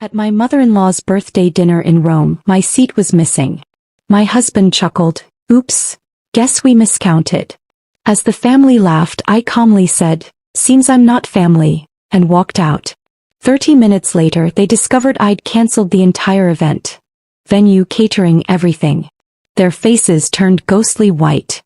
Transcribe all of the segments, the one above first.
At my mother-in-law's birthday dinner in Rome, my seat was missing. My husband chuckled, "Oops, guess we miscounted." As the family laughed, I calmly said, "Seems I'm not family," and walked out. 30 minutes later, they discovered I'd cancelled the entire event. Venue, catering, everything. Their faces turned ghostly white.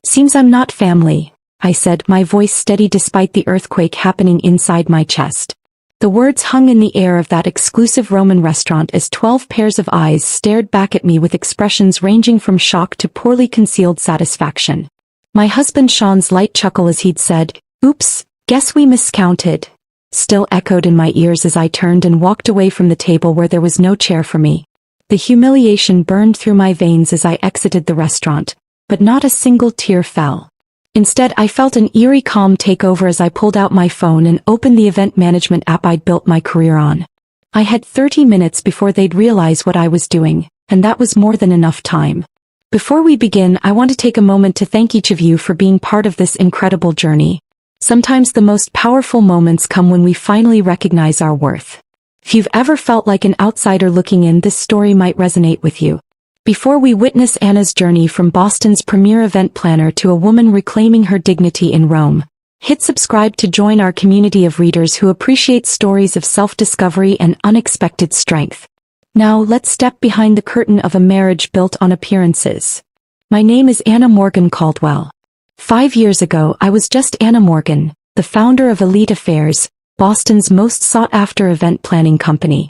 "Seems I'm not family," I said, my voice steady despite the earthquake happening inside my chest. The words hung in the air of that exclusive Roman restaurant as 12 pairs of eyes stared back at me with expressions ranging from shock to poorly concealed satisfaction. My husband Sean's light chuckle as he'd said, "Oops, guess we miscounted," still echoed in my ears as I turned and walked away from the table where there was no chair for me. The humiliation burned through my veins as I exited the restaurant, but not a single tear fell. Instead, I felt an eerie calm take over as I pulled out my phone and opened the event management app I'd built my career on. I had 30 minutes before they'd realize what I was doing, and that was more than enough time. Before we begin, I want to take a moment to thank each of you for being part of this incredible journey. Sometimes the most powerful moments come when we finally recognize our worth. If you've ever felt like an outsider looking in, this story might resonate with you. Before we witness Anna's journey from Boston's premier event planner to a woman reclaiming her dignity in Rome, hit subscribe to join our community of readers who appreciate stories of self-discovery and unexpected strength. Now let's step behind the curtain of a marriage built on appearances. My name is Anna Morgan Caldwell. 5 years ago, I was just Anna Morgan, the founder of Elite Affairs, Boston's most sought-after event planning company.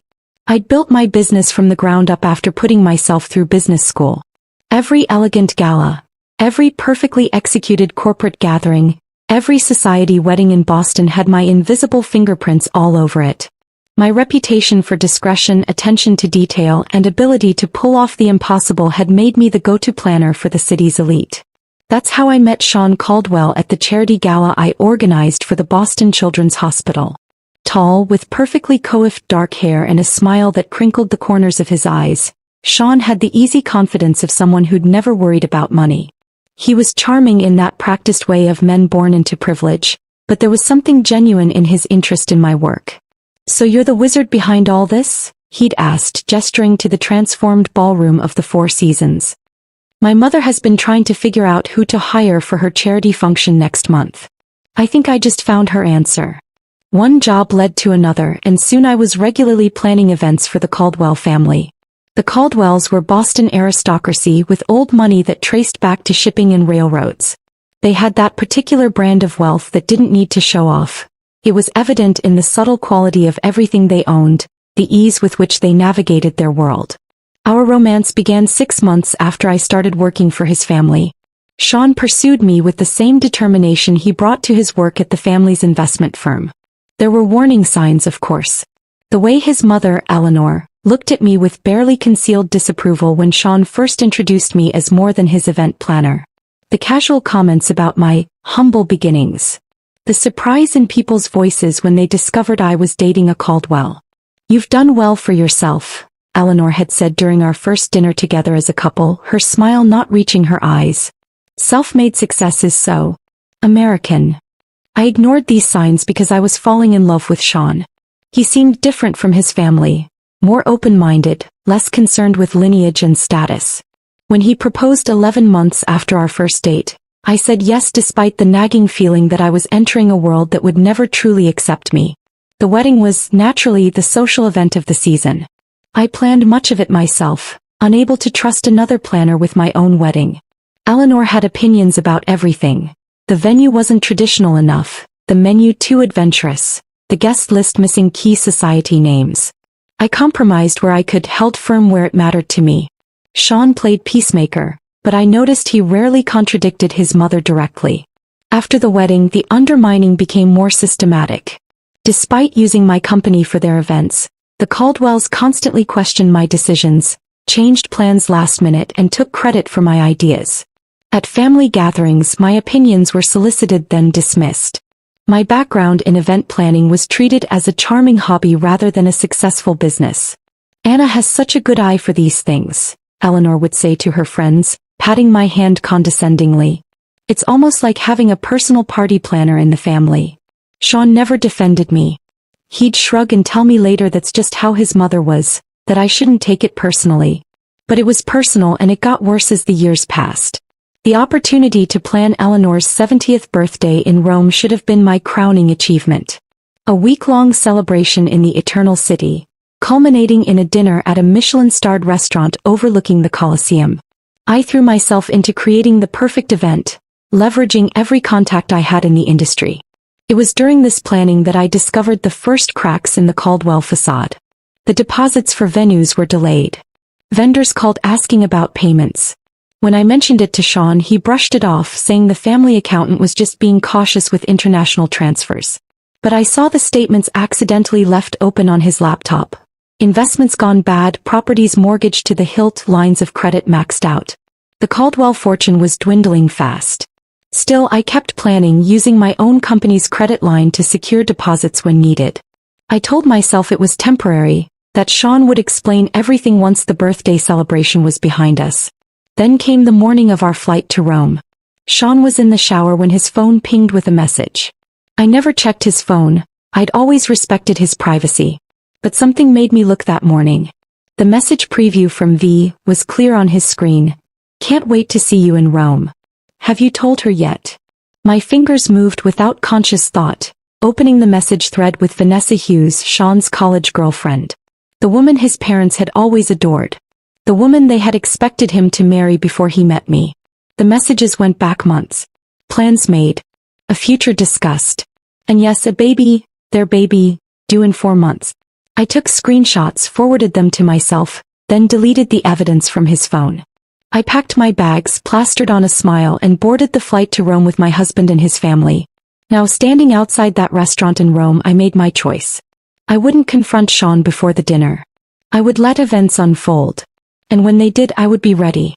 I'd built my business from the ground up after putting myself through business school. Every elegant gala, every perfectly executed corporate gathering, every society wedding in Boston had my invisible fingerprints all over it. My reputation for discretion, attention to detail, and ability to pull off the impossible had made me the go-to planner for the city's elite. That's how I met Sean Caldwell at the charity gala I organized for the Boston Children's Hospital. Tall, with perfectly coiffed dark hair and a smile that crinkled the corners of his eyes, Sean had the easy confidence of someone who'd never worried about money. He was charming in that practiced way of men born into privilege, but there was something genuine in his interest in my work. "So you're the wizard behind all this?" he'd asked, gesturing to the transformed ballroom of the Four Seasons. "My mother has been trying to figure out who to hire for her charity function next month. I think I just found her answer." One job led to another, and soon I was regularly planning events for the Caldwell family. The Caldwells were Boston aristocracy with old money that traced back to shipping and railroads. They had that particular brand of wealth that didn't need to show off. It was evident in the subtle quality of everything they owned, the ease with which they navigated their world. Our romance began 6 months after I started working for his family. Sean pursued me with the same determination he brought to his work at the family's investment firm. There were warning signs, of course. The way his mother, Eleanor, looked at me with barely concealed disapproval when Sean first introduced me as more than his event planner. The casual comments about my humble beginnings. The surprise in people's voices when they discovered I was dating a Caldwell. "You've done well for yourself," Eleanor had said during our first dinner together as a couple, her smile not reaching her eyes. "Self-made success is so American." I ignored these signs because I was falling in love with Sean. He seemed different from his family, more open-minded, less concerned with lineage and status. When he proposed 11 months after our first date, I said yes despite the nagging feeling that I was entering a world that would never truly accept me. The wedding was, naturally, the social event of the season. I planned much of it myself, unable to trust another planner with my own wedding. Eleanor had opinions about everything. The venue wasn't traditional enough, the menu too adventurous, the guest list missing key society names. I compromised where I could, held firm where it mattered to me. Sean played peacemaker, but I noticed he rarely contradicted his mother directly. After the wedding, the undermining became more systematic. Despite using my company for their events, the Caldwells constantly questioned my decisions, changed plans last minute, and took credit for my ideas. At family gatherings, my opinions were solicited then dismissed. My background in event planning was treated as a charming hobby rather than a successful business. "Anna has such a good eye for these things," Eleanor would say to her friends, patting my hand condescendingly. "It's almost like having a personal party planner in the family." Sean never defended me. He'd shrug and tell me later that's just how his mother was, that I shouldn't take it personally. But it was personal, and it got worse as the years passed. The opportunity to plan Eleanor's 70th birthday in Rome should have been my crowning achievement. A week-long celebration in the Eternal City, culminating in a dinner at a Michelin-starred restaurant overlooking the Colosseum. I threw myself into creating the perfect event, leveraging every contact I had in the industry. It was during this planning that I discovered the first cracks in the Caldwell facade. The deposits for venues were delayed. Vendors called asking about payments. When I mentioned it to Sean, he brushed it off, saying the family accountant was just being cautious with international transfers. But I saw the statements accidentally left open on his laptop. Investments gone bad, properties mortgaged to the hilt, lines of credit maxed out. The Caldwell fortune was dwindling fast. Still, I kept planning, using my own company's credit line to secure deposits when needed. I told myself it was temporary, that Sean would explain everything once the birthday celebration was behind us. Then came the morning of our flight to Rome. Sean was in the shower when his phone pinged with a message. I never checked his phone, I'd always respected his privacy. But something made me look that morning. The message preview from V was clear on his screen. Can't wait to see you in Rome. Have you told her yet? My fingers moved without conscious thought, opening the message thread with Vanessa Hughes, Sean's college girlfriend. The woman his parents had always adored. The woman they had expected him to marry before he met me. The messages went back months. Plans made. A future discussed. And yes, a baby, their baby, due in 4 months. I took screenshots, forwarded them to myself, then deleted the evidence from his phone. I packed my bags, plastered on a smile, and boarded the flight to Rome with my husband and his family. Now, standing outside that restaurant in Rome, I made my choice. I wouldn't confront Sean before the dinner. I would let events unfold. And when they did, I would be ready.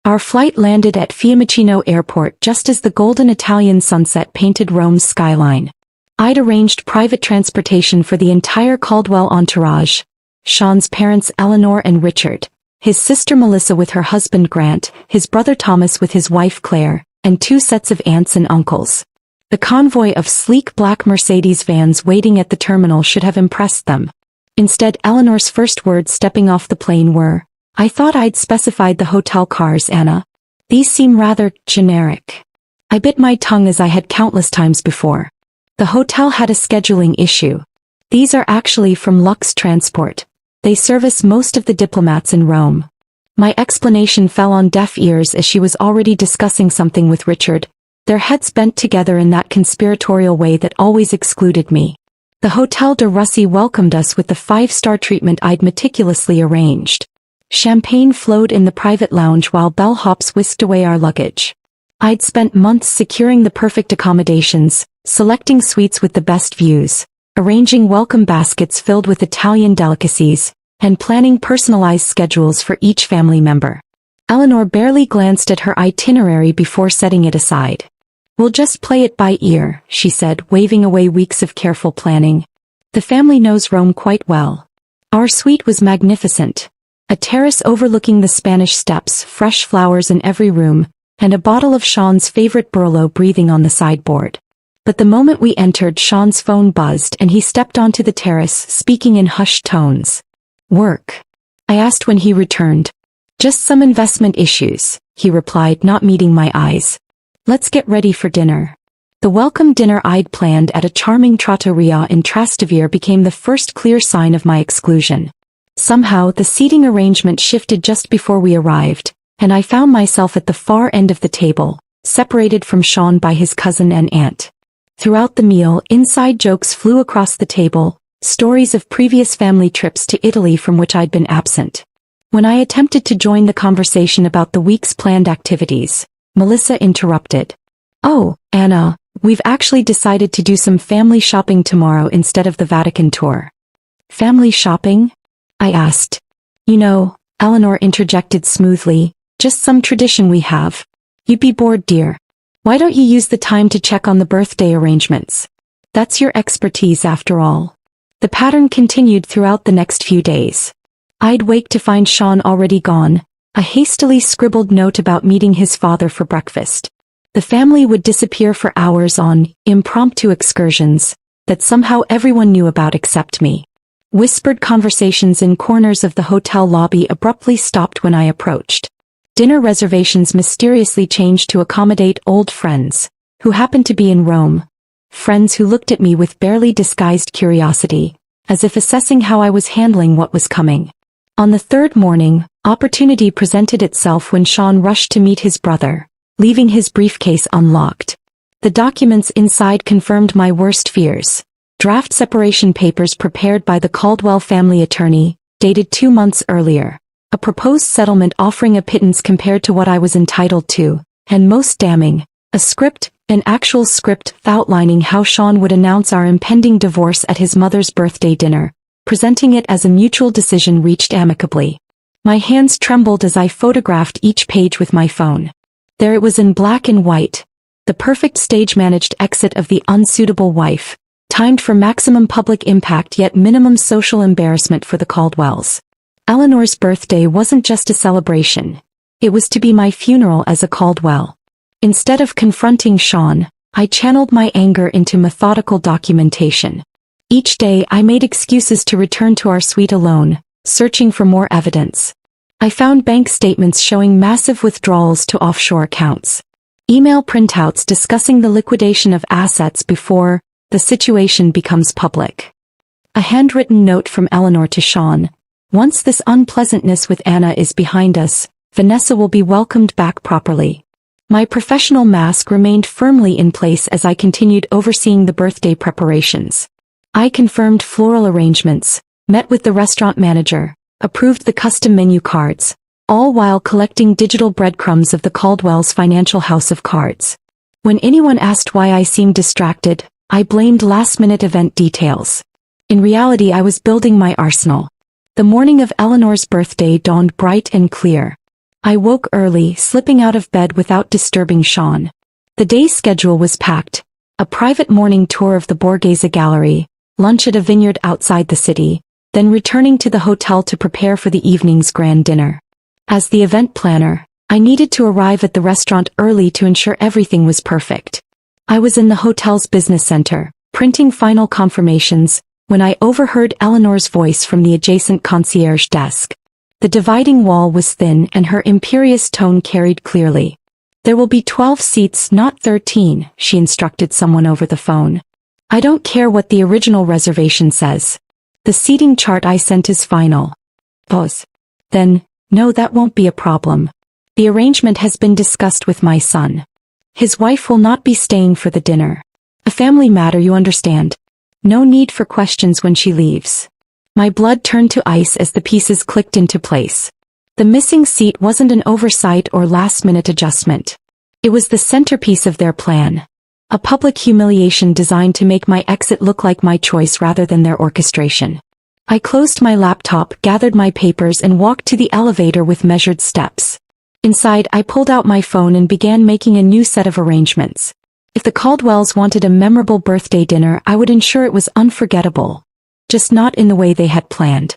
Our flight landed at Fiumicino Airport just as the golden Italian sunset painted Rome's skyline. I'd arranged private transportation for the entire Caldwell entourage. Sean's parents Eleanor and Richard, his sister Melissa with her husband Grant, his brother Thomas with his wife Claire, and 2 sets of aunts and uncles. The convoy of sleek black Mercedes vans waiting at the terminal should have impressed them. Instead, Eleanor's first words stepping off the plane were, "I thought I'd specified the hotel cars, Anna. These seem rather generic." I bit my tongue as I had countless times before. The hotel had a scheduling issue. These are actually from Lux Transport. They service most of the diplomats in Rome. My explanation fell on deaf ears as she was already discussing something with Richard, their heads bent together in that conspiratorial way that always excluded me. The Hotel de Russie welcomed us with the 5-star treatment I'd meticulously arranged. Champagne flowed in the private lounge while bellhops whisked away our luggage. I'd spent months securing the perfect accommodations, selecting suites with the best views, arranging welcome baskets filled with Italian delicacies, and planning personalized schedules for each family member. Eleanor barely glanced at her itinerary before setting it aside. "We'll just play it by ear," she said, waving away weeks of careful planning. "The family knows Rome quite well." Our suite was magnificent. A terrace overlooking the Spanish Steps, fresh flowers in every room, and a bottle of Sean's favorite Barolo breathing on the sideboard. But the moment we entered, Sean's phone buzzed and he stepped onto the terrace, speaking in hushed tones. "Work?" I asked when he returned. "Just some investment issues," he replied, not meeting my eyes. "Let's get ready for dinner." The welcome dinner I'd planned at a charming trattoria in Trastevere became the first clear sign of my exclusion. Somehow, the seating arrangement shifted just before we arrived, and I found myself at the far end of the table, separated from Sean by his cousin and aunt. Throughout the meal, inside jokes flew across the table, stories of previous family trips to Italy from which I'd been absent. When I attempted to join the conversation about the week's planned activities, Melissa interrupted. "Oh, Anna, we've actually decided to do some family shopping tomorrow instead of the Vatican tour." "Family shopping?" I asked. "You know," Eleanor interjected smoothly, "just some tradition we have. You'd be bored, dear. Why don't you use the time to check on the birthday arrangements? That's your expertise after all." The pattern continued throughout the next few days. I'd wake to find Sean already gone, a hastily scribbled note about meeting his father for breakfast. The family would disappear for hours on impromptu excursions, that somehow everyone knew about except me. Whispered conversations in corners of the hotel lobby abruptly stopped when I approached. Dinner reservations mysteriously changed to accommodate old friends, who happened to be in Rome. Friends who looked at me with barely disguised curiosity, as if assessing how I was handling what was coming. On the third morning, opportunity presented itself when Sean rushed to meet his brother, leaving his briefcase unlocked. The documents inside confirmed my worst fears. Draft separation papers prepared by the Caldwell family attorney, dated 2 months earlier. A proposed settlement offering a pittance compared to what I was entitled to, and most damning, a script, an actual script outlining how Sean would announce our impending divorce at his mother's birthday dinner, presenting it as a mutual decision reached amicably. My hands trembled as I photographed each page with my phone. There it was in black and white, the perfect stage-managed exit of the unsuitable wife, timed for maximum public impact yet minimum social embarrassment for the Caldwells. Eleanor's birthday wasn't just a celebration. It was to be my funeral as a Caldwell. Instead of confronting Sean, I channeled my anger into methodical documentation. Each day I made excuses to return to our suite alone, searching for more evidence. I found bank statements showing massive withdrawals to offshore accounts. Email printouts discussing the liquidation of assets before the situation becomes public. A handwritten note from Eleanor to Sean. Once this unpleasantness with Anna is behind us, Vanessa will be welcomed back properly. My professional mask remained firmly in place as I continued overseeing the birthday preparations. I confirmed floral arrangements, met with the restaurant manager, approved the custom menu cards, all while collecting digital breadcrumbs of the Caldwell's financial house of cards. When anyone asked why I seemed distracted, I blamed last-minute event details. In reality, I was building my arsenal. The morning of Eleanor's birthday dawned bright and clear. I woke early, slipping out of bed without disturbing Sean. The day's schedule was packed. A private morning tour of the Borghese Gallery, lunch at a vineyard outside the city, then returning to the hotel to prepare for the evening's grand dinner. As the event planner, I needed to arrive at the restaurant early to ensure everything was perfect. I was in the hotel's business center, printing final confirmations, when I overheard Eleanor's voice from the adjacent concierge desk. The dividing wall was thin and her imperious tone carried clearly. There will be 12 seats, not 13, she instructed someone over the phone. I don't care what the original reservation says. The seating chart I sent is final. Pause. Then, no, that won't be a problem. The arrangement has been discussed with my son. His wife will not be staying for the dinner. A family matter, you understand. No need for questions when she leaves. My blood turned to ice as the pieces clicked into place. The missing seat wasn't an oversight or last-minute adjustment. It was the centerpiece of their plan. A public humiliation designed to make my exit look like my choice rather than their orchestration. I closed my laptop, gathered my papers and walked to the elevator with measured steps. Inside, I pulled out my phone and began making a new set of arrangements. If the Caldwells wanted a memorable birthday dinner, I would ensure it was unforgettable. Just not in the way they had planned.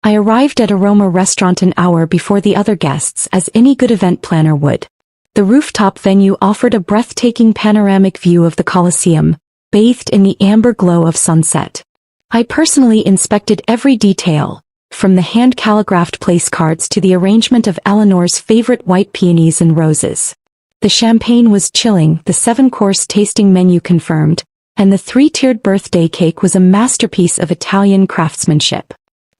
I arrived at a Roma restaurant an hour before the other guests, as any good event planner would. The rooftop venue offered a breathtaking panoramic view of the Colosseum, bathed in the amber glow of sunset. I personally inspected every detail, from the hand-calligraphed place cards to the arrangement of Eleanor's favorite white peonies and roses. The champagne was chilling, the 7-course tasting menu confirmed, and the 3-tiered birthday cake was a masterpiece of Italian craftsmanship.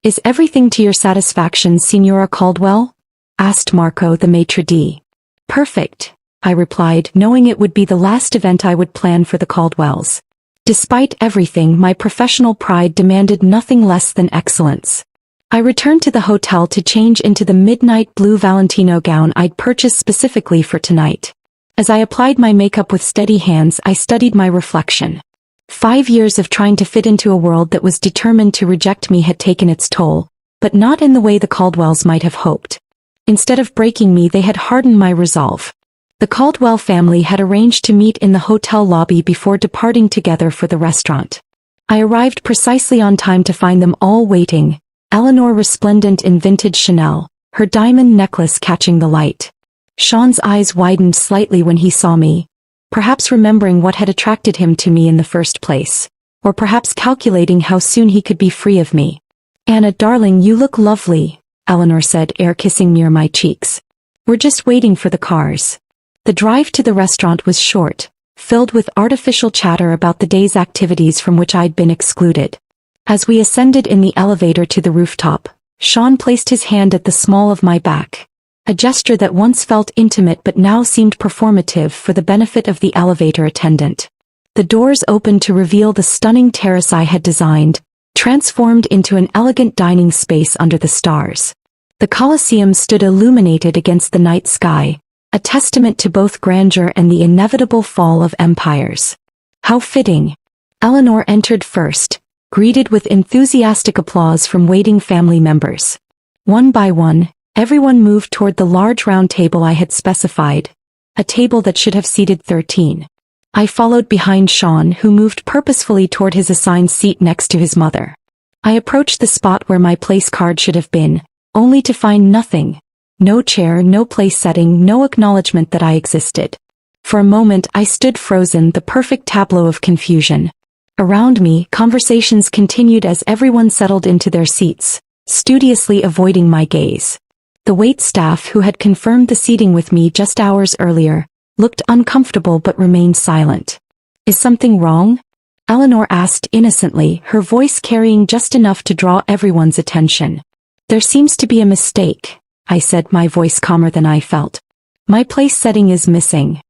"Is everything to your satisfaction, Signora Caldwell?" asked Marco, the maitre d'. "Perfect," I replied, knowing it would be the last event I would plan for the Caldwells. Despite everything, my professional pride demanded nothing less than excellence. I returned to the hotel to change into the midnight blue Valentino gown I'd purchased specifically for tonight. As I applied my makeup with steady hands, I studied my reflection. 5 years of trying to fit into a world that was determined to reject me had taken its toll, but not in the way the Caldwells might have hoped. Instead of breaking me, they had hardened my resolve. The Caldwell family had arranged to meet in the hotel lobby before departing together for the restaurant. I arrived precisely on time to find them all waiting, Eleanor resplendent in vintage Chanel, her diamond necklace catching the light. Sean's eyes widened slightly when he saw me, perhaps remembering what had attracted him to me in the first place. or perhaps calculating how soon he could be free of me. "Anna, darling, you look lovely," Eleanor said, air-kissing near my cheeks. "We're just waiting for the cars." The drive to the restaurant was short, filled with artificial chatter about the day's activities from which I'd been excluded. As we ascended in the elevator to the rooftop, Sean placed his hand at the small of my back, a gesture that once felt intimate but now seemed performative for the benefit of the elevator attendant. The doors opened to reveal the stunning terrace I had designed, transformed into an elegant dining space under the stars. The Colosseum stood illuminated against the night sky, a testament to both grandeur and the inevitable fall of empires. How fitting. Eleanor entered first, greeted with enthusiastic applause from waiting family members. One by one, everyone moved toward the large round table I had specified, a table that should have seated 13. I followed behind Sean, who moved purposefully toward his assigned seat next to his mother. I approached the spot where my place card should have been, only to find nothing. No chair, no place setting, no acknowledgement that I existed. For a moment I stood frozen, the perfect tableau of confusion. Around me, conversations continued as everyone settled into their seats, studiously avoiding my gaze. The wait staff, who had confirmed the seating with me just hours earlier, looked uncomfortable but remained silent. "Is something wrong?" Eleanor asked innocently, her voice carrying just enough to draw everyone's attention. "There seems to be a mistake," I said, my voice calmer than I felt. "My place setting is missing."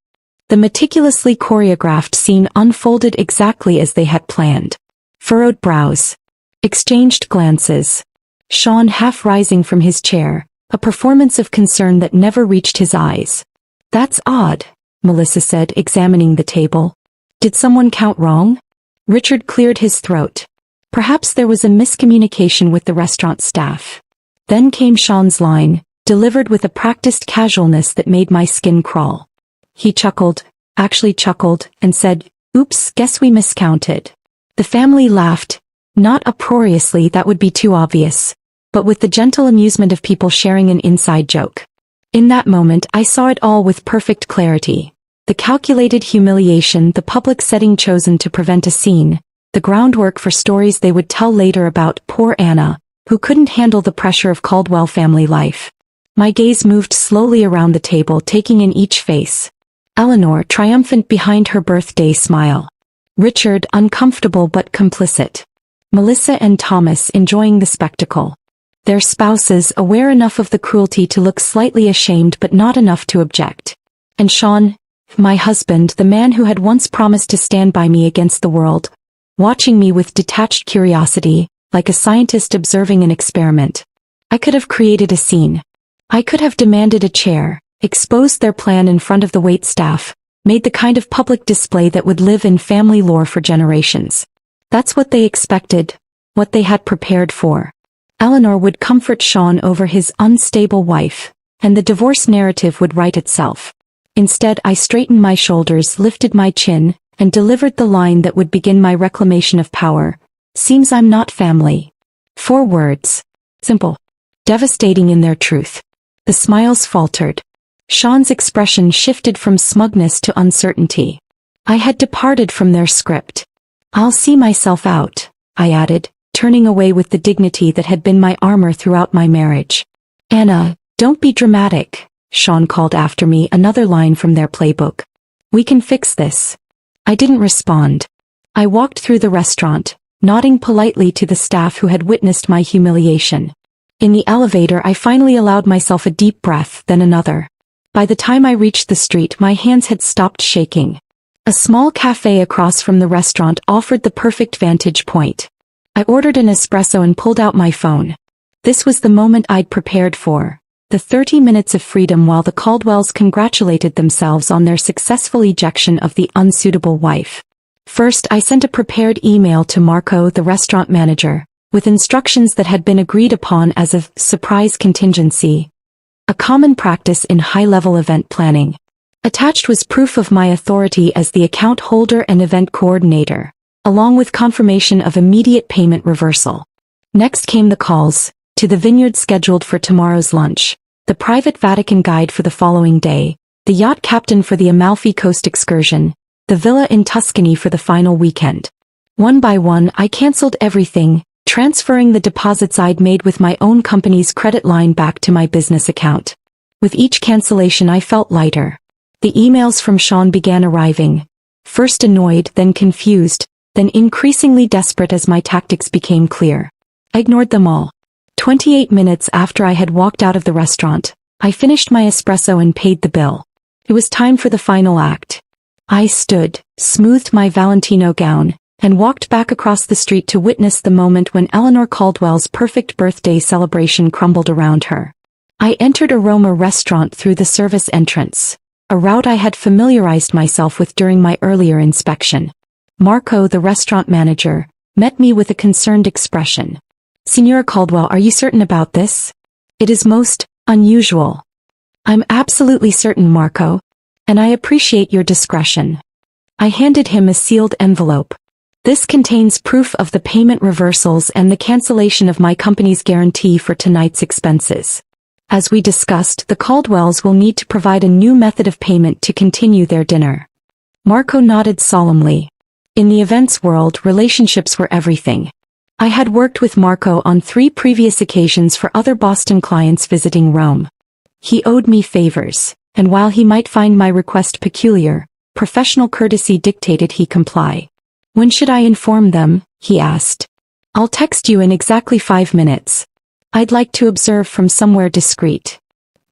The meticulously choreographed scene unfolded exactly as they had planned. Furrowed brows. Exchanged glances. Sean half rising from his chair, a performance of concern that never reached his eyes. "That's odd," Melissa said, examining the table. "Did someone count wrong?" Richard cleared his throat. Perhaps there was a miscommunication with the restaurant staff. Then came Sean's line, delivered with a practiced casualness that made my skin crawl. He chuckled, and said, "Oops, guess we miscounted." The family laughed, not uproariously, that would be too obvious, but with the gentle amusement of people sharing an inside joke. In that moment I saw it all with perfect clarity. The calculated humiliation, the public setting chosen to prevent a scene, the groundwork for stories they would tell later about poor Anna, who couldn't handle the pressure of Caldwell family life. My gaze moved slowly around the table, taking in each face. Eleanor, triumphant behind her birthday smile. Richard, uncomfortable but complicit. Melissa and Thomas, enjoying the spectacle. Their spouses, aware enough of the cruelty to look slightly ashamed but not enough to object. And Sean, my husband, the man who had once promised to stand by me against the world, watching me with detached curiosity, like a scientist observing an experiment. I could have created a scene. I could have demanded a chair, exposed their plan in front of the waitstaff, made the kind of public display that would live in family lore for generations. That's what they expected, what they had prepared for. Eleanor would comfort Sean over his unstable wife, and the divorce narrative would write itself. Instead, I straightened my shoulders, lifted my chin, and delivered the line that would begin my reclamation of power. "Seems I'm not family." 4 words. Simple. Devastating in their truth. The smiles faltered. Sean's expression shifted from smugness to uncertainty. I had departed from their script. "I'll see myself out," I added, turning away with the dignity that had been my armor throughout my marriage. "Anna, don't be dramatic," Sean called after me, another line from their playbook. "We can fix this." I didn't respond. I walked through the restaurant, nodding politely to the staff who had witnessed my humiliation. In the elevator I finally allowed myself a deep breath, then another. By the time I reached the street my hands had stopped shaking. A small cafe across from the restaurant offered the perfect vantage point. I ordered an espresso and pulled out my phone. This was the moment I'd prepared for. The 30 minutes of freedom while the Caldwells congratulated themselves on their successful ejection of the unsuitable wife. First, I sent a prepared email to Marco, the restaurant manager, with instructions that had been agreed upon as a surprise contingency, a common practice in high-level event planning. Attached was proof of my authority as the account holder and event coordinator, along with confirmation of immediate payment reversal. Next came the calls, to the vineyard scheduled for tomorrow's lunch, the private Vatican guide for the following day, the yacht captain for the Amalfi Coast excursion, the villa in Tuscany for the final weekend. One by one, I canceled everything, transferring the deposits I'd made with my own company's credit line back to my business account. With each cancellation, I felt lighter. The emails from Sean began arriving. First annoyed, then confused, then increasingly desperate as my tactics became clear. I ignored them all. 28 minutes after I had walked out of the restaurant, I finished my espresso and paid the bill. It was time for the final act. I stood, smoothed my Valentino gown, and walked back across the street to witness the moment when Eleanor Caldwell's perfect birthday celebration crumbled around her. I entered Aroma Restaurant through the service entrance, a route I had familiarized myself with during my earlier inspection. Marco, the restaurant manager, met me with a concerned expression. "Signora Caldwell, are you certain about this? It is most unusual." "I'm absolutely certain, Marco, and I appreciate your discretion." I handed him a sealed envelope. "This contains proof of the payment reversals and the cancellation of my company's guarantee for tonight's expenses. As we discussed, the Caldwells will need to provide a new method of payment to continue their dinner." Marco nodded solemnly. In the events world, relationships were everything. I had worked with Marco on 3 previous occasions for other Boston clients visiting Rome. He owed me favors, and while he might find my request peculiar, professional courtesy dictated he comply. "When should I inform them?" he asked. "I'll text you in exactly 5 minutes. I'd like to observe from somewhere discreet."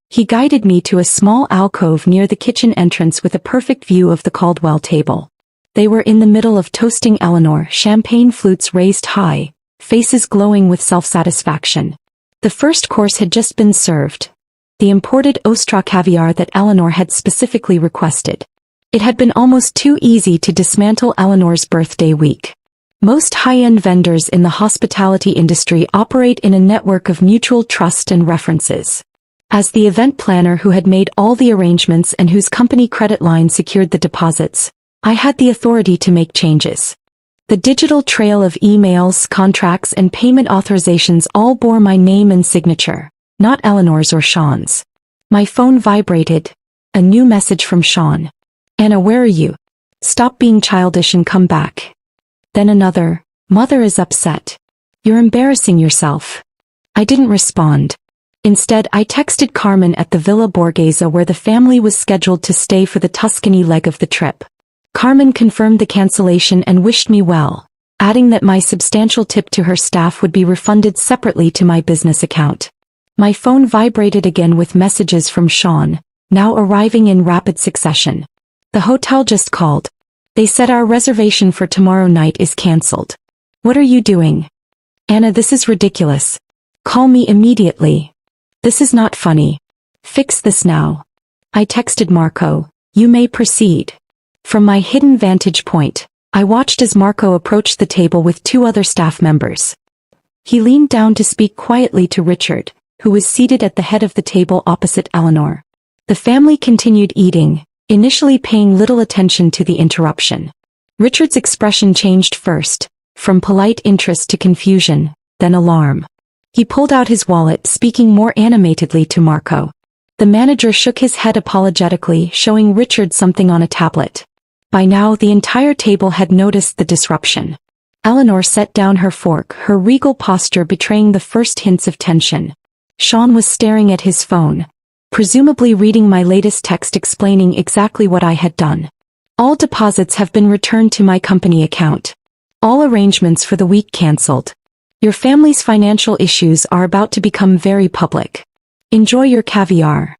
He guided me to a small alcove near the kitchen entrance with a perfect view of the Caldwell table. They were in the middle of toasting Eleanor, champagne flutes raised high, faces glowing with self-satisfaction. The first course had just been served. The imported Ostra caviar that Eleanor had specifically requested. It had been almost too easy to dismantle Eleanor's birthday week. Most high-end vendors in the hospitality industry operate in a network of mutual trust and references. As the event planner who had made all the arrangements and whose company credit line secured the deposits, I had the authority to make changes. The digital trail of emails, contracts, and payment authorizations all bore my name and signature, not Eleanor's or Sean's. My phone vibrated. A new message from Sean. "Anna, where are you? Stop being childish and come back." Then another, "Mother is upset. You're embarrassing yourself." I didn't respond. Instead, I texted Carmen at the Villa Borghese where the family was scheduled to stay for the Tuscany leg of the trip. Carmen confirmed the cancellation and wished me well, adding that my substantial tip to her staff would be refunded separately to my business account. My phone vibrated again with messages from Sean, now arriving in rapid succession. "The hotel just called. They said our reservation for tomorrow night is cancelled. What are you doing? Anna, this is ridiculous. Call me immediately. This is not funny. Fix this now." I texted Marco, "You may proceed." From my hidden vantage point, I watched as Marco approached the table with 2 other staff members. He leaned down to speak quietly to Richard, who was seated at the head of the table opposite Eleanor. The family continued eating, initially paying little attention to the interruption. Richard's expression changed first, from polite interest to confusion, then alarm. He pulled out his wallet, speaking more animatedly to Marco. The manager shook his head apologetically, showing Richard something on a tablet. By now, the entire table had noticed the disruption. Eleanor set down her fork, her regal posture betraying the first hints of tension. Sean was staring at his phone, presumably reading my latest text explaining exactly what I had done. "All deposits have been returned to my company account. All arrangements for the week cancelled. Your family's financial issues are about to become very public. Enjoy your caviar."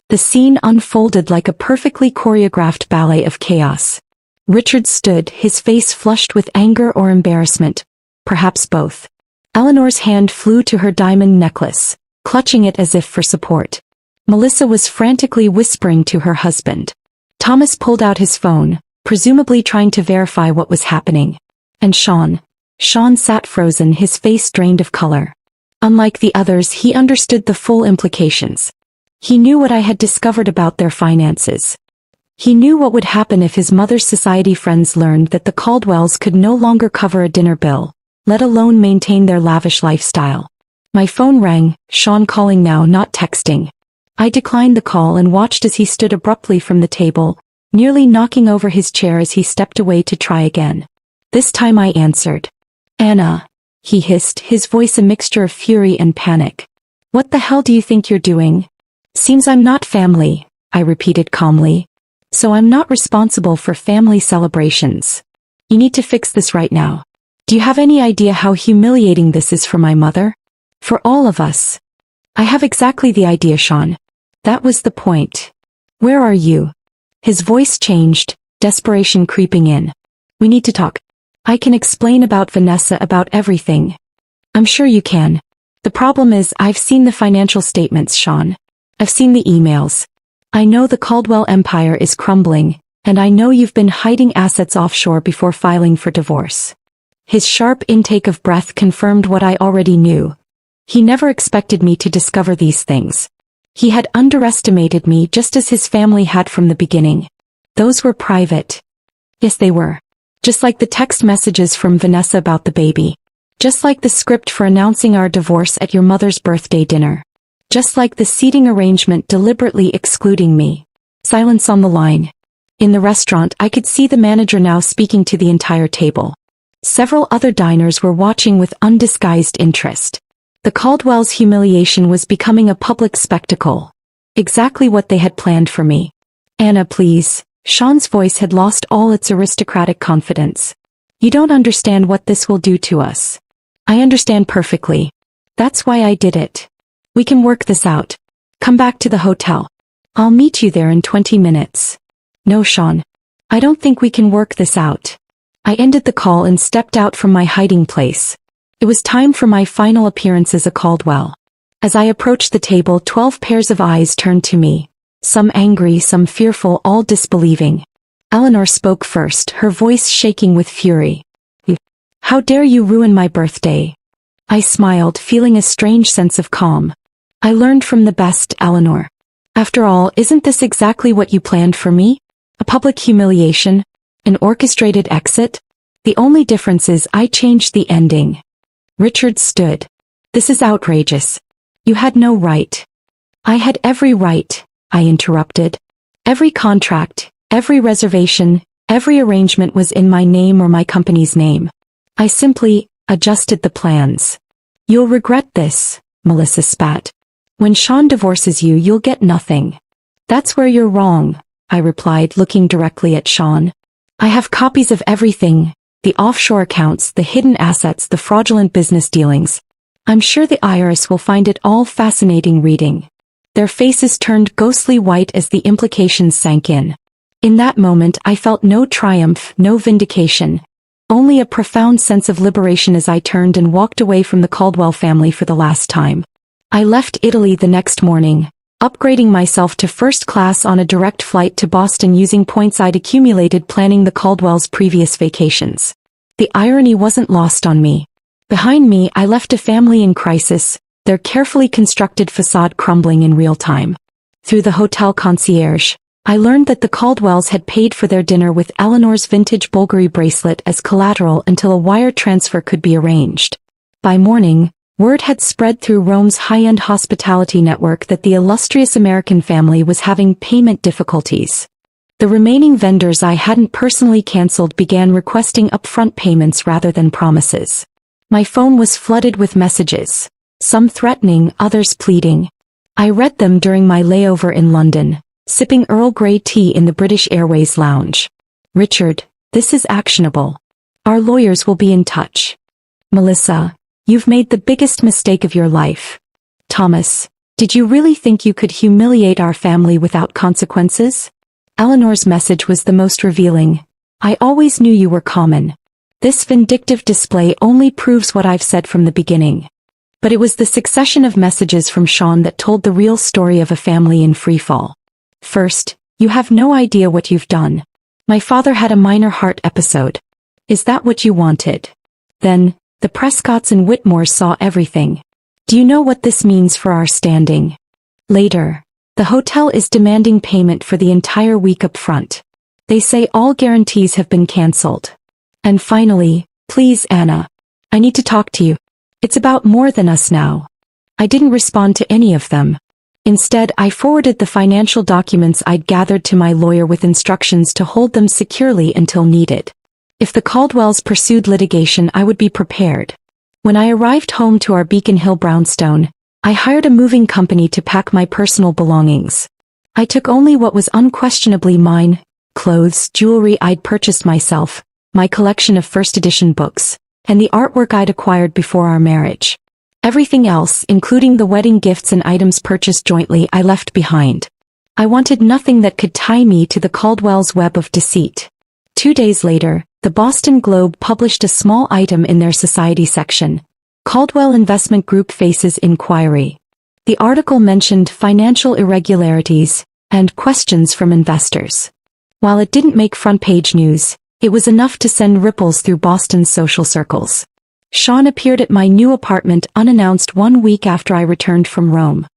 The scene unfolded like a perfectly choreographed ballet of chaos. Richard stood, his face flushed with anger or embarrassment, perhaps both. Eleanor's hand flew to her diamond necklace, clutching it as if for support. Melissa was frantically whispering to her husband. Thomas pulled out his phone, presumably trying to verify what was happening. And Sean sat frozen, his face drained of color. Unlike the others, he understood the full implications. He knew what I had discovered about their finances. He knew what would happen if his mother's society friends learned that the Caldwells could no longer cover a dinner bill, let alone maintain their lavish lifestyle. My phone rang, Sean calling now, not texting. I declined the call and watched as he stood abruptly from the table, nearly knocking over his chair as he stepped away to try again. This time I answered. Anna, he hissed, his voice a mixture of fury and panic. What the hell do you think you're doing? Seems I'm not family, I repeated calmly. So I'm not responsible for family celebrations. You need to fix this right now. Do you have any idea how humiliating this is for my mother? For all of us. I have exactly the idea, Sean. That was the point. Where are you? His voice changed, desperation creeping in. We need to talk. I can explain about Vanessa, about everything. I'm sure you can. The problem is I've seen the financial statements, Sean. I've seen the emails. I know the Caldwell empire is crumbling, and I know you've been hiding assets offshore before filing for divorce. His sharp intake of breath confirmed what I already knew. He never expected me to discover these things. He had underestimated me just as his family had from the beginning. Those were private. Yes, they were. Just like the text messages from Vanessa about the baby. Just like the script for announcing our divorce at your mother's birthday dinner. Just like the seating arrangement deliberately excluding me. Silence on the line. In the restaurant, I could see the manager now speaking to the entire table. Several other diners were watching with undisguised interest. The Caldwell's humiliation was becoming a public spectacle. Exactly what they had planned for me. Anna, please. Sean's voice had lost all its aristocratic confidence. You don't understand what this will do to us. I understand perfectly. That's why I did it. We can work this out. Come back to the hotel. I'll meet you there in 20 minutes. No, Sean. I don't think we can work this out. I ended the call and stepped out from my hiding place. It was time for my final appearance as a Caldwell. As I approached the table, 12 pairs of eyes turned to me. Some angry, some fearful, all disbelieving. Eleanor spoke first, her voice shaking with fury. How dare you ruin my birthday? I smiled, feeling a strange sense of calm. I learned from the best, Eleanor. After all, isn't this exactly what you planned for me? A public humiliation? An orchestrated exit? The only difference is I changed the ending. Richard stood. This is outrageous. You had no right. I had every right, I interrupted. Every contract, every reservation, every arrangement was in my name or my company's name. I simply adjusted the plans. You'll regret this, Melissa spat. When Sean divorces you, you'll get nothing. That's where you're wrong, I replied, looking directly at Sean. I have copies of everything, the offshore accounts, the hidden assets, the fraudulent business dealings. I'm sure the IRS will find it all fascinating reading. Their faces turned ghostly white as the implications sank in. In that moment I felt no triumph, no vindication. Only a profound sense of liberation as I turned and walked away from the Caldwell family for the last time. I left Italy the next morning, upgrading myself to first class on a direct flight to Boston using points I'd accumulated planning the Caldwell's previous vacations. The irony wasn't lost on me. Behind me I left a family in crisis, their carefully constructed facade crumbling in real time. Through the hotel concierge, I learned that the Caldwells had paid for their dinner with Eleanor's vintage Bulgari bracelet as collateral until a wire transfer could be arranged. By morning, word had spread through Rome's high-end hospitality network that the illustrious American family was having payment difficulties. The remaining vendors I hadn't personally canceled began requesting upfront payments rather than promises. My phone was flooded with messages, some threatening, others pleading. I read them during my layover in London, sipping Earl Grey tea in the British Airways lounge. Richard, this is actionable. Our lawyers will be in touch. Melissa, you've made the biggest mistake of your life. Thomas, did you really think you could humiliate our family without consequences? Eleanor's message was the most revealing. I always knew you were common. This vindictive display only proves what I've said from the beginning. But it was the succession of messages from Sean that told the real story of a family in freefall. First, you have no idea what you've done. My father had a minor heart episode. Is that what you wanted? Then, the Prescotts and Whitmores saw everything. Do you know what this means for our standing? Later, the hotel is demanding payment for the entire week up front. They say all guarantees have been cancelled. And finally, please Anna. I need to talk to you. It's about more than us now. I didn't respond to any of them. Instead, I forwarded the financial documents I'd gathered to my lawyer with instructions to hold them securely until needed. If the Caldwells pursued litigation, I would be prepared. When I arrived home to our Beacon Hill brownstone, I hired a moving company to pack my personal belongings. I took only what was unquestionably mine: clothes, jewelry I'd purchased myself, my collection of first edition books, and the artwork I'd acquired before our marriage. Everything else, including the wedding gifts and items purchased jointly, I left behind. I wanted nothing that could tie me to the Caldwells' web of deceit. 2 days later, the Boston Globe published a small item in their society section: Caldwell Investment Group faces inquiry. The article mentioned financial irregularities and questions from investors. While it didn't make front-page news, it was enough to send ripples through Boston's social circles. Sean appeared at my new apartment unannounced 1 week after I returned from Rome.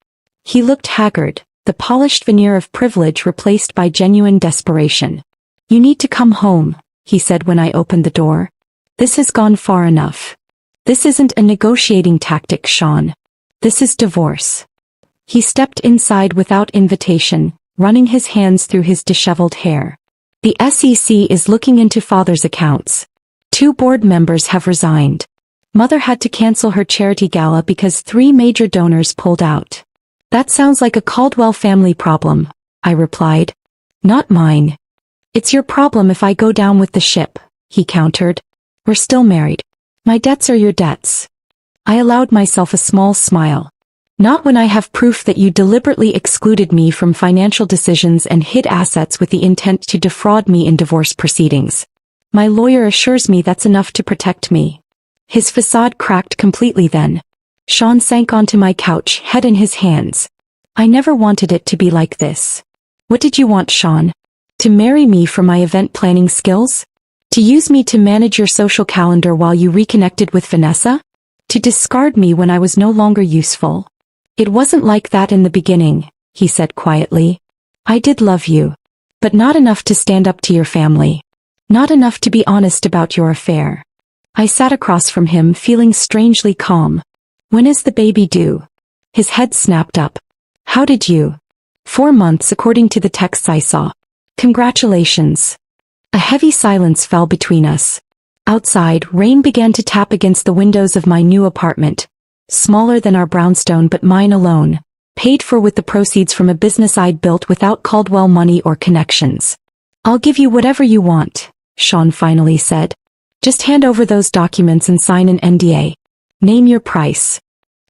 He looked haggard, the polished veneer of privilege replaced by genuine desperation. "You need to come home," he said when I opened the door. "This has gone far enough. This isn't a negotiating tactic, Sean. This is divorce." He stepped inside without invitation, running his hands through his disheveled hair. "The SEC is looking into father's accounts. 2 board members have resigned. Mother had to cancel her charity gala because 3 major donors pulled out." "That sounds like a Caldwell family problem," I replied. "Not mine." "It's your problem if I go down with the ship," he countered. "We're still married. My debts are your debts." I allowed myself a small smile. "Not when I have proof that you deliberately excluded me from financial decisions and hid assets with the intent to defraud me in divorce proceedings. My lawyer assures me that's enough to protect me." His facade cracked completely then. Sean sank onto my couch, head in his hands. "I never wanted it to be like this." "What did you want, Sean? To marry me for my event planning skills? To use me to manage your social calendar while you reconnected with Vanessa? To discard me when I was no longer useful?" "It wasn't like that in the beginning," he said quietly. "I did love you. But not enough to stand up to your family. Not enough to be honest about your affair." I sat across from him, feeling strangely calm. "When is the baby due?" His head snapped up. "How did you?" 4 months according to the texts I saw. "Congratulations." A heavy silence fell between us. Outside, rain began to tap against the windows of my new apartment. Smaller than our brownstone, but mine alone. Paid for with the proceeds from a business I'd built without Caldwell money or connections. "I'll give you whatever you want," Sean finally said. "Just hand over those documents and sign an NDA. Name your price."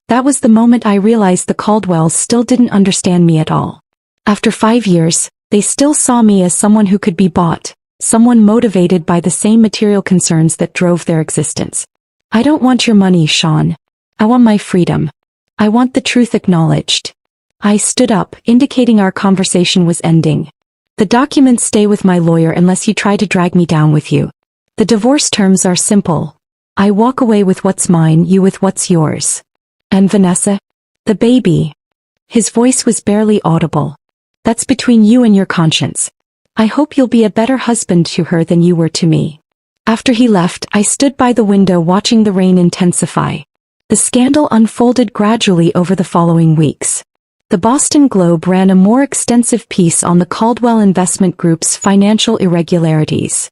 That was the moment I realized the Caldwells still didn't understand me at all. After 5 years, they still saw me as someone who could be bought, someone motivated by the same material concerns that drove their existence. "I don't want your money, Sean. I want my freedom. I want the truth acknowledged." I stood up, indicating our conversation was ending. "The documents stay with my lawyer unless you try to drag me down with you. The divorce terms are simple. I walk away with what's mine, you with what's yours." "And Vanessa? The baby?" His voice was barely audible. "That's between you and your conscience. I hope you'll be a better husband to her than you were to me." After he left, I stood by the window watching the rain intensify. The scandal unfolded gradually over the following weeks. The Boston Globe ran a more extensive piece on the Caldwell Investment Group's financial irregularities.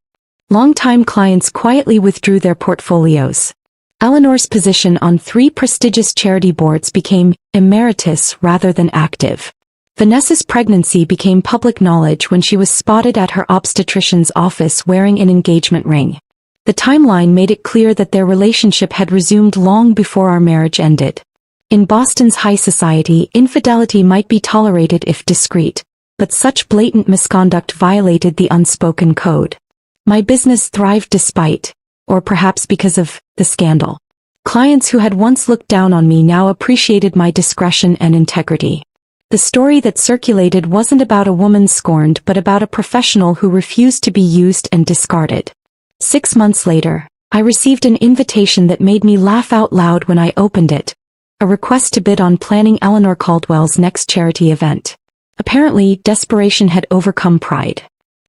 Longtime clients quietly withdrew their portfolios. Eleanor's position on 3 prestigious charity boards became emeritus rather than active. Vanessa's pregnancy became public knowledge when she was spotted at her obstetrician's office wearing an engagement ring. The timeline made it clear that their relationship had resumed long before our marriage ended. In Boston's high society, infidelity might be tolerated if discreet, but such blatant misconduct violated the unspoken code. My business thrived despite, or perhaps because of, the scandal. Clients who had once looked down on me now appreciated my discretion and integrity. The story that circulated wasn't about a woman scorned but about a professional who refused to be used and discarded. 6 months later, I received an invitation that made me laugh out loud when I opened it. A request to bid on planning Eleanor Caldwell's next charity event. Apparently, desperation had overcome pride.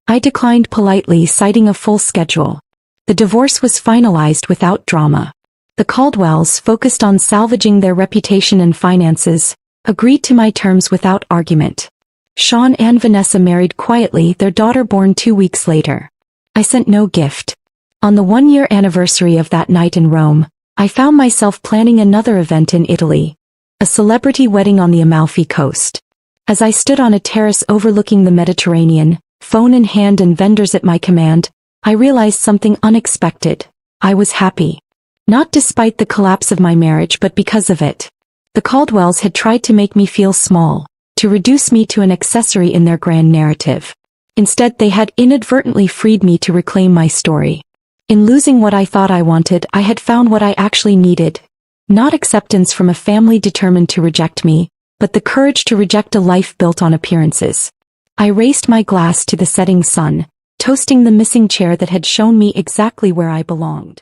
I declined politely, citing a full schedule. The divorce was finalized without drama. The Caldwells, focused on salvaging their reputation and finances, agreed to my terms without argument. Sean and Vanessa married quietly, their daughter born 2 weeks later. I sent no gift. On the 1-year anniversary of that night in Rome, I found myself planning another event in Italy, a celebrity wedding on the Amalfi Coast. As I stood on a terrace overlooking the Mediterranean, phone in hand and vendors at my command, I realized something unexpected. I was happy. Not despite the collapse of my marriage but because of it. The Caldwells had tried to make me feel small, to reduce me to an accessory in their grand narrative. Instead they had inadvertently freed me to reclaim my story. In losing what I thought I wanted, I had found what I actually needed. Not acceptance from a family determined to reject me, but the courage to reject a life built on appearances. I raised my glass to the setting sun, toasting the missing chair that had shown me exactly where I belonged.